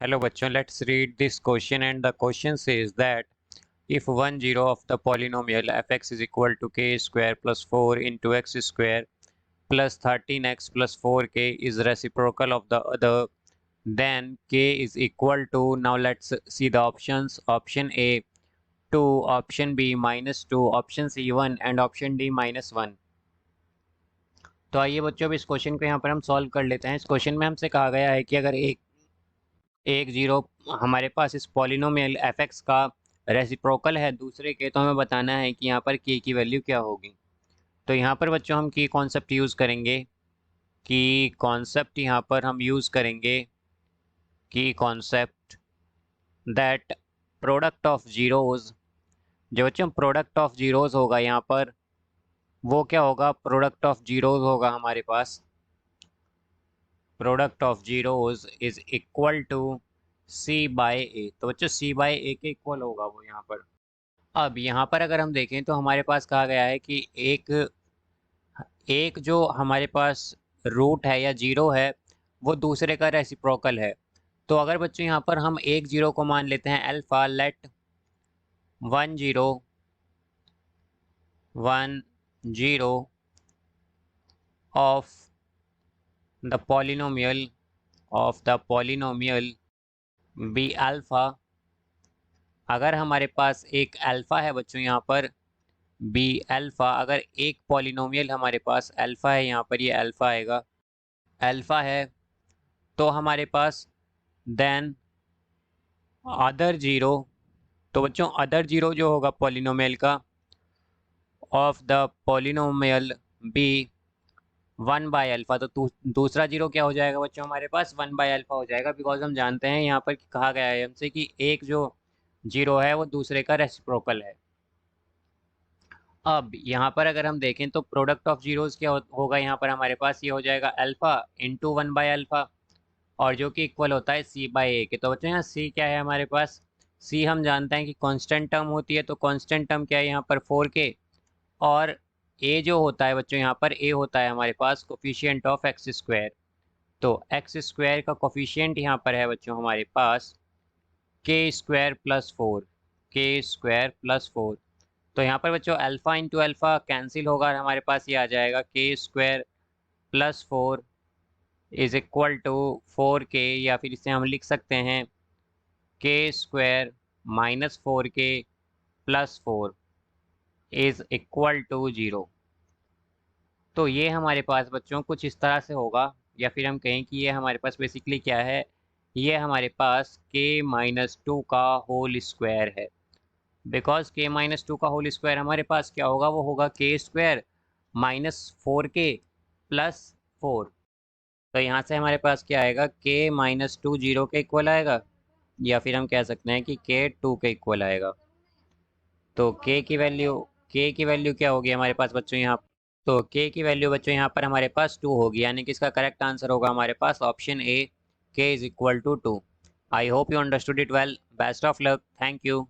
Hello बच्चों, let's read this question and the question says that if one zero of the polynomial fx is equal to k square plus 4 into x square plus 13x plus 4k is reciprocal of the other, then k is equal to, now let's see the options. Option A 2, option B -2, option C 1 and option D -1। तो आइए बच्चों, अब इस question को यहाँ पर हम solve कर लेते हैं। इस क्वेश्चन में हमसे कहा गया है कि अगर एक एक जीरो हमारे पास इस पॉलिनोमियल एफ एक्स का रेसिप्रोकल है दूसरे के, तो हमें बताना है कि यहाँ पर के की वैल्यू क्या होगी। तो यहाँ पर बच्चों हम की कॉन्सेप्ट यूज़ करेंगे। की कॉन्सेप्ट यहाँ पर हम यूज़ करेंगे की concept that product of zeros, जो बच्चों प्रोडक्ट ऑफ जीरोज़ होगा यहाँ पर वो क्या होगा, प्रोडक्ट ऑफ जीरोज़ होगा हमारे पास, product of zeros is equal to C by A. तो बच्चों सी बाय ए के इक्वल होगा वो यहाँ पर। अब यहाँ पर अगर हम देखें तो हमारे पास कहा गया है कि एक एक जो हमारे पास रूट है या जीरो है वो दूसरे का रेसिप्रोकल है। तो अगर बच्चों यहाँ पर हम एक जीरो को मान लेते हैं alpha, let 1 0 of the polynomial B alpha. अगर हमारे पास एक अल्फा है बच्चों यहाँ पर बी अल्फ़ा, अगर एक पॉलिनोमियल हमारे पास अल्फ़ा है, यहाँ पर ये अल्फ़ा आएगा, अल्फ़ा है, तो हमारे पास देन अदर जीरो। तो बच्चों अदर जीरो जो होगा पॉलिनोमियल का ऑफ द पॉलिनोमियल बी 1/अल्फ़ा, तो दूसरा जीरो क्या हो जाएगा बच्चों, हमारे पास 1/अल्फ़ा हो जाएगा। बिकॉज हम जानते हैं यहाँ पर कहा गया है हमसे कि एक जो जीरो है वो दूसरे का रेसिप्रोकल है। अब यहाँ पर अगर हम देखें तो प्रोडक्ट ऑफ जीरोस क्या होगा, यहाँ पर हमारे पास ये हो जाएगा अल्फ़ा इंटू 1/अल्फ़ा, और जो कि इक्वल होता है सी बाय ए के। तो बच्चों यहाँ सी क्या है हमारे पास, सी हम जानते हैं कि कांस्टेंट टर्म होती है, तो कांस्टेंट टर्म क्या है यहाँ पर 4k, और ए जो होता है बच्चों यहाँ पर ए होता है हमारे पास कोफिशिएंट ऑफ एक्स स्क्वायर। तो एक्स स्क्वायर का कोफिशिएंट यहाँ पर है बच्चों हमारे पास k² + 4। तो यहाँ पर बच्चों अल्फ़ा इंटू अल्फ़ा कैंसिल होगा और हमारे पास ये आ जाएगा k² + 4 is equal to 4k, या फिर इसे हम लिख सकते हैं k² - 4k + 4 is equal to 0। तो ये हमारे पास बच्चों कुछ इस तरह से होगा, या फिर हम कहें कि ये हमारे पास बेसिकली क्या है, ये हमारे पास k-2 का होल स्क्वायर है। बिकॉज k-2 का होल स्क्वायर हमारे पास क्या होगा, वो होगा k² - 4k + 4। तो यहाँ से हमारे पास क्या आएगा, k-2 0 के इक्वल आएगा, या फिर हम कह सकते हैं कि k 2 के इक्वल आएगा। तो k की वैल्यू क्या होगी हमारे पास बच्चों यहाँ, तो k की वैल्यू बच्चों यहाँ पर हमारे पास 2 होगी, यानी कि इसका करेक्ट आंसर होगा हमारे पास option A, k = 2। I hope you understood it well. Best of luck. Thank you.